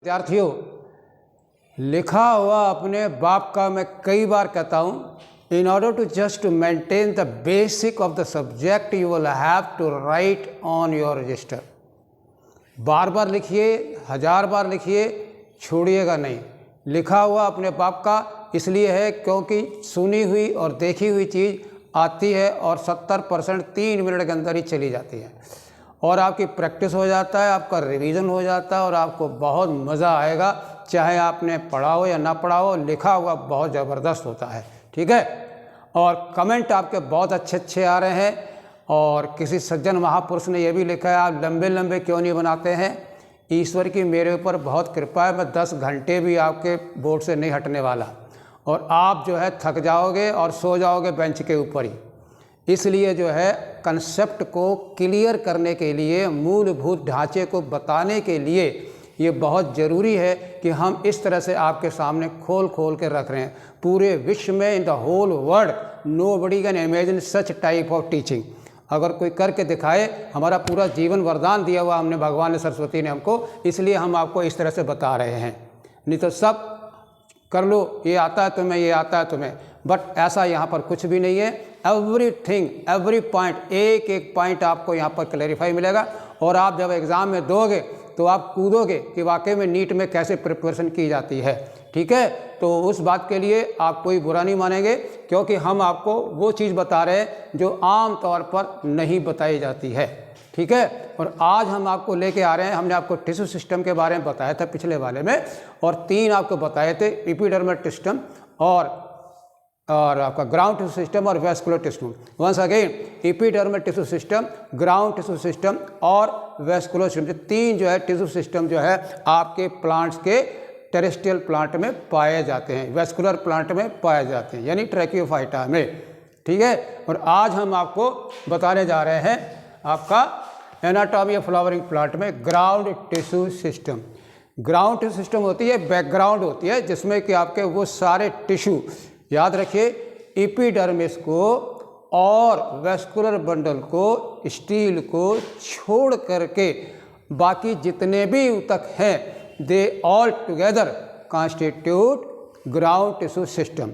विद्यार्थियों, लिखा हुआ अपने बाप का मैं कई बार कहता हूँ, in order to just maintain the basic of the subject you will have to write on your register. बार बार लिखिए, 1000 बार लिखिए, छोड़िएगा नहीं। लिखा हुआ अपने बाप का इसलिए है क्योंकि सुनी हुई और देखी हुई चीज़ आती है और 70% 3 मिनट के अंदर ही चली जाती है और आपकी प्रैक्टिस हो जाता है, आपका रिवीजन हो जाता है और आपको बहुत मज़ा आएगा, चाहे आपने पढ़ा हो या ना पढ़ा हो। लिखा हुआ बहुत ज़बरदस्त होता है, ठीक है। और कमेंट आपके बहुत अच्छे अच्छे आ रहे हैं और किसी सज्जन महापुरुष ने यह भी लिखा है, आप लंबे लंबे क्यों नहीं बनाते हैं। ईश्वर की मेरे ऊपर बहुत कृपा है, मैं 10 घंटे भी आपके बोर्ड से नहीं हटने वाला और आप जो है थक जाओगे और सो जाओगे बेंच के ऊपर ही। इसलिए जो है कंसेप्ट को क्लियर करने के लिए, मूलभूत ढांचे को बताने के लिए ये बहुत ज़रूरी है कि हम इस तरह से आपके सामने खोल खोल के रख रहे हैं। पूरे विश्व में, in the whole world, nobody can imagine such type of teaching. अगर कोई करके दिखाए, हमारा पूरा जीवन वरदान दिया हुआ हमने, भगवान सरस्वती ने हमको, इसलिए हम आपको इस तरह से बता रहे हैं। नहीं तो सब कर लो, ये आता है तुम्हें, ये आता है तुम्हें, बट ऐसा यहाँ पर कुछ भी नहीं है। एवरीथिंग, एवरी पॉइंट, एक एक पॉइंट आपको यहाँ पर क्लैरिफाई मिलेगा और आप जब एग्ज़ाम में दोगे तो आप कूदोगे कि वाकई में नीट में कैसे प्रिपरेशन की जाती है, ठीक है। तो उस बात के लिए आप कोई बुरा नहीं मानेंगे क्योंकि हम आपको वो चीज़ बता रहे हैं जो आम तौर पर नहीं बताई जाती है, ठीक है। और आज हम आपको लेके आ रहे हैं, हमने आपको टिश्यू सिस्टम के बारे में बताया था पिछले वाले में और 3 आपको बताए थे, एपिडर्मल सिस्टम और आपका ग्राउंड टिश्यू सिस्टम और vascular tissue. Once again, epidermal tissue system, ground tissue system और वेस्कुलर सिस्टम, 3 जो है टिश्यू सिस्टम जो है आपके प्लांट्स के टेरेस्ट्रियल प्लांट में पाए जाते हैं, वेस्कुलर प्लांट में पाए जाते हैं, यानी ट्रैकियोफाइटा में, ठीक है। और आज हम आपको बताने जा रहे हैं आपका एनाटॉमी ऑफ फ्लावरिंग प्लांट में ground tissue system. Ground tissue system होती है, बैकग्राउंड होती है, जिसमें कि आपके वो सारे टिश्यू, याद रखिए, एपिडर्मिस को और वेस्कुलर बंडल को, स्टील को छोड़ करके बाकी जितने भी ऊतक हैं, they all together constitute ground tissue system.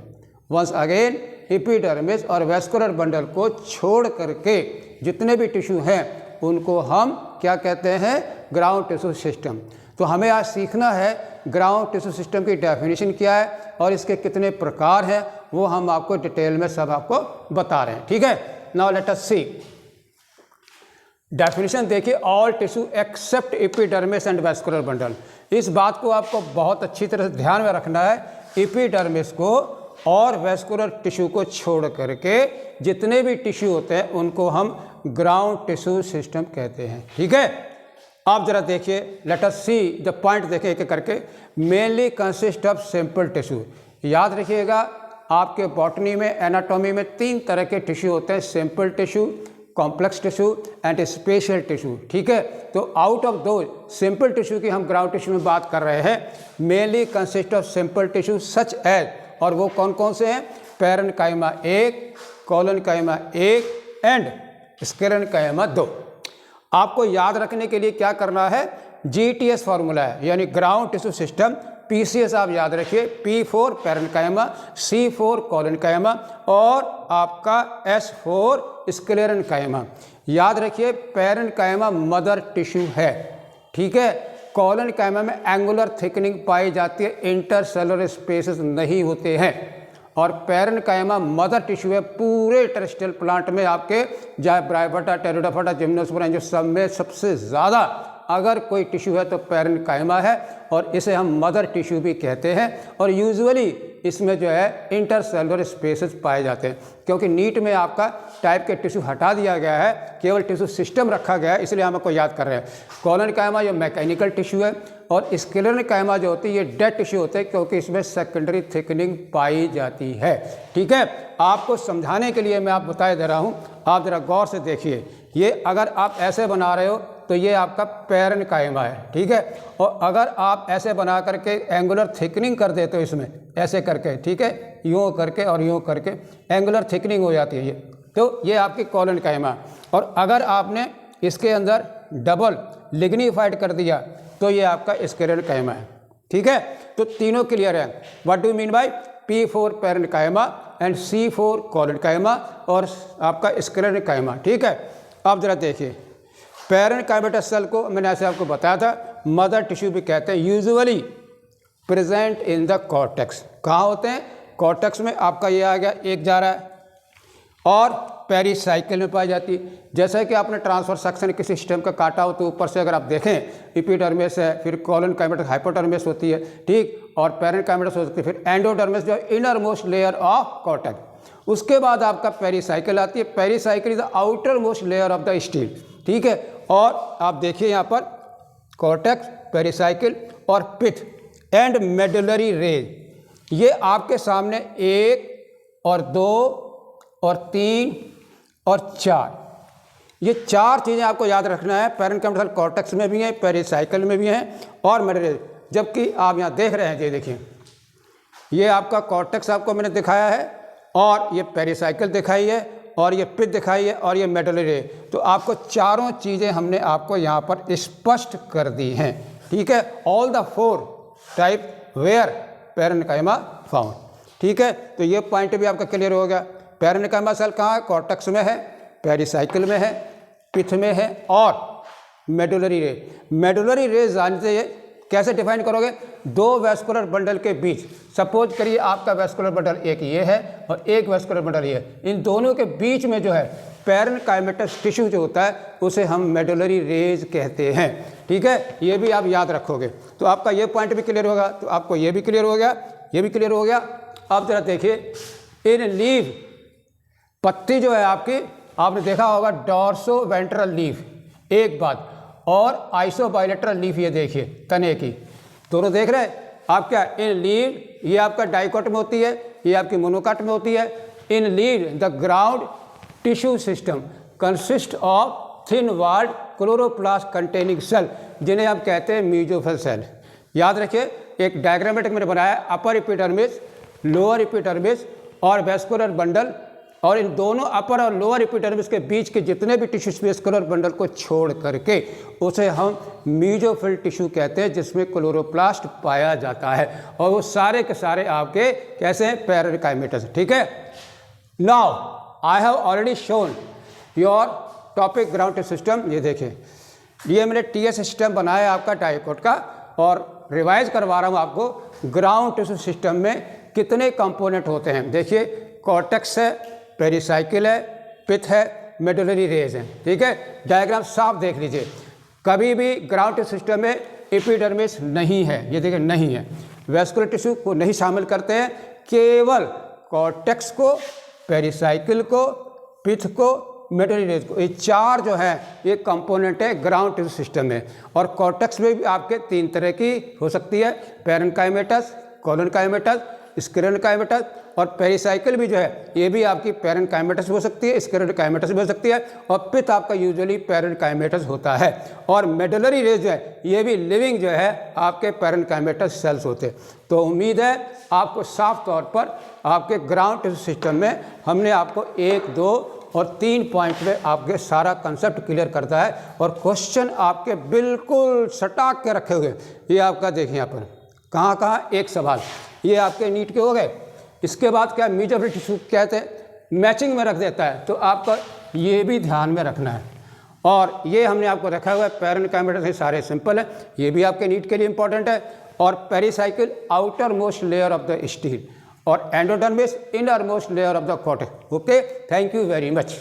Once again, epidermis और वेस्कुलर बंडल को छोड़ करके जितने भी टिश्यू हैं उनको हम क्या कहते हैं, ग्राउंड टिश्यू सिस्टम। तो हमें आज सीखना है ग्राउंड टिश्यू सिस्टम की डेफिनेशन क्या है और इसके कितने प्रकार हैं, वो हम आपको डिटेल में सब आपको बता रहे हैं, ठीक है। Now let us see definition. देखिए, all tissue except epidermis and vascular bundle. इस बात को आपको बहुत अच्छी तरह से ध्यान में रखना है। एपिडर्मिस को और वेस्कुलर टिश्यू को छोड़ करके जितने भी टिश्यू होते हैं उनको हम ग्राउंड टिश्यू सिस्टम कहते हैं, ठीक है। आप जरा देखिए, late us see the point, देखें एक एक करके। Mainly consist of simple tissue. याद रखिएगा, आपके बॉटनी में, एनाटॉमी में 3 तरह के टिश्यू होते हैं, simple tissue, complex tissue and special tissue, ठीक है। तो आउट ऑफ दो सिंपल टिश्यू की हम ग्राउंड टिश्यू में बात कर रहे हैं। Mainly consist of simple tissue such as, और वो कौन कौन से हैं, पैरेन्काइमा 1, कोलेनकाइमा 1 एंड स्क्लेरेन्काइमा 2। आपको याद रखने के लिए क्या करना है, GTS फार्मूला है, यानी ग्राउंड टिश्यू सिस्टम। PCS आप याद रखिए, P4 पैरेन्काइमा, C4 कोलेनकाइमा और आपका S4 स्क्लेरेन्काइमा। याद रखिए, पैरेन्काइमा मदर टिश्यू है, ठीक है। कोलेनकाइमा में एंगुलर थिकनिंग पाई जाती है, इंटरसेलुलर स्पेसेस नहीं होते हैं। और पैरेन्काइमा मदर टिश्यू है पूरे टेरेस्ट्रियल प्लांट में, आपके चाहे ब्रायोफाइटा, टेरिडोफाइटा, जिम्नोस्पर्म, जो सब में सबसे ज़्यादा अगर कोई टिश्यू है तो पैरेन्काइमा है और इसे हम मदर टिश्यू भी कहते हैं। और यूजुअली इसमें जो है इंटरसेलुलर स्पेसेस पाए जाते हैं, क्योंकि नीट में आपका टाइप के टिश्यू हटा दिया गया है, केवल टिश्यू सिस्टम रखा गया है, इसलिए हम आपको याद कर रहे हैं। कोलेनकाइमा जो मैकेनिकल टिश्यू है और स्क्लेरेन्काइमा जो होती है ये डेड टिश्यू होते हैं, क्योंकि इसमें सेकेंडरी थिकनिंग पाई जाती है, ठीक है। आपको समझाने के लिए मैं आप बताए दे रहा हूँ, आप ज़रा गौर से देखिए। ये अगर आप ऐसे बना रहे हो तो ये आपका पैरेन्काइमा है, ठीक है। और अगर आप ऐसे बना करके एंगुलर थिकनिंग कर देते हो इसमें, ऐसे करके, ठीक है, यूँ करके और यूँ करके एंगुलर थिकनिंग हो जाती है ये, तो ये आपकी कोलेनकाइमा। और अगर आपने इसके अंदर डबल लिग्निफाइड कर दिया, तो ये आपका स्क्लेरेनकाइमा है। ठीक है, तो तीनों क्लियर है। What do mean by P4 parenchyma and C4 collenchyma और आपका स्क्लेरेनकाइमा। ठीक है, अब जरा देखिए, पैरेन्काइमेटस सेल को मैंने ऐसे आपको बताया था मदर टिश्यू भी कहते हैं, usually present in the cortex. कहाँ होते हैं? कॉर्टेक्स में। आपका ये आ गया, एक जा रहा है, और पेरिसाइकिल में पाई जाती है। जैसा कि आपने ट्रांसफर सेक्शन किसी सिस्टम का काटा हो तो ऊपर से अगर आप देखें एपिडर्मिस है, फिर कोलोनकाइमेटस हाइपोडर्मिस होती है, ठीक, और पैरेन्काइमेटस होती है, फिर एंडोडर्मिस जो inner most layer of cortex. उसके बाद आपका पेरिसाइकिल आती है। Pericycle is the outer most layer of the steel. ठीक है, और आप देखिए यहाँ पर कॉर्टेक्स, पेरिसाइकिल और पिथ एंड मेडुलरी रेज, ये आपके सामने 1 और 2 और 3 और 4, ये 4 चीज़ें आपको याद रखना है। पैरेन्काइमेटल कॉर्टेक्स में भी हैं, पेरिसाइकिल में भी हैं और मेडुलरी। जबकि आप यहाँ देख रहे हैं, ये देखिए, ये आपका कॉर्टेक्स आपको मैंने दिखाया है, और ये पेरिसाइकिल दिखाई है, और ये पिथ दिखाई है, और ये मेडुलरी। तो आपको चारों चीज़ें हमने आपको यहाँ पर स्पष्ट कर दी हैं। ठीक है, all the 4 type where parenchyma found. ठीक है, तो ये पॉइंट भी आपका क्लियर हो गया। पैरेन्काइमा सेल कहाँ है? कॉर्टेक्स में है, पेरिसाइकिल में है, पिथ में है और मेडुलरी रेज। मेडुलरी रेज जानते हैं कैसे डिफाइन करोगे? 2 वेस्कुलर बंडल के बीच, सपोज करिए आपका वेस्कुलर बंडल एक ये है और एक वेस्कुलर बंडल ये है, इन दोनों के बीच में जो है पैरेन्काइमेटस टिश्यू जो होता है उसे हम मेडुलरी रेज कहते हैं। ठीक है, ये भी आप याद रखोगे तो आपका ये पॉइंट भी क्लियर होगा। तो आपको ये भी क्लियर हो गया, ये भी क्लियर हो गया। अब जरा देखिए, इन लीव, पत्ती जो है आपकी, आपने देखा होगा डॉर्सो वेंट्रल लीफ एक बात, और आइसोबाइलेटरल लीफ, ये देखिए तने की, दोनों देख रहे हैं आप क्या? इन लीव ये आपका डाइकोट में होती है, ये आपकी मोनोकाट में होती है। In leave the ground tissue system consist of thin walled chloroplast containing cell, जिन्हें हम कहते हैं मीजोफिल सेल। याद रखिए, एक डायग्रामेटिक मैंने बनाया, अपर एपिडर्मिस, लोअर एपिडर्मिस और वेस्कुलर बंडल, और इन दोनों अपर और लोअर एपिडर्मिस के बीच के जितने भी टिश्यू वेस्कुलर बंडल को छोड़ करके उसे हम मीजोफिल टिश्यू कहते हैं, जिसमें क्लोरोप्लास्ट पाया जाता है, और वो सारे के सारे आपके कैसे हैं? पैरेन्काइमेटस। ठीक है, now I have already shown your topic ground tissue system. ये देखिए, ये मैंने TS सिस्टम बनाया आपका डाइकोट का, और रिवाइज करवा रहा हूँ आपको ग्राउंड टिश्यू सिस्टम में कितने कंपोनेंट होते हैं। देखिए, कॉर्टेक्स है, पेरिसाइकिल है, पिथ है, मेडुलरी रेज है। ठीक है, डायग्राम साफ देख लीजिए। कभी भी ग्राउंड सिस्टम में एपिडर्मिस नहीं है, ये देखिए नहीं है, वेस्कुलर टिश्यू को नहीं शामिल करते हैं, केवल कॉर्टेक्स को, पेरिसाइकिल को, पिथ को, मेडुलरी रेज को, ये 4 जो है ये कंपोनेंट है ग्राउंड टिश्यू सिस्टम में। और कॉर्टेक्स में भी आपके 3 तरह की हो सकती है, पैरेन्काइमेटस, कोलोनकाइमेटस, स्क्लेरेनकाइमेटस, और पेरिसाइकिल भी जो है ये भी आपकी पैरेन्काइमेटस हो सकती है, स्क्लेरेनकाइमेटस भी हो सकती है, और पिथ आपका यूजुअली पैरेन्काइमेटस होता है। और मेडुलरी रेज जो है ये भी लिविंग जो है आपके पैरेन्काइमेटस सेल्स होते हैं। तो उम्मीद है आपको साफ तौर पर आपके ग्राउंड टिश्यू सिस्टम में हमने आपको 1, 2 और 3 पॉइंट में आपके सारा कंसेप्ट क्लियर करता है, और क्वेश्चन आपके बिल्कुल सटाक के रखे हुए। ये आपका देखिए यहाँ पर कहाँ कहाँ एक सवाल, ये आपके नीट के हो गए। इसके बाद क्या मीजोफिल टिश्यू कहते हैं, मैचिंग में रख देता है, तो आपका ये भी ध्यान में रखना है। और ये हमने आपको रखा हुआ है पैरेन्काइमेटस, ये सारे सिंपल है, ये भी आपके नीट के लिए इंपॉर्टेंट है। और pericycle outer most layer of the stele, और endodermis inner most layer of the cortex. Okay, thank you very much.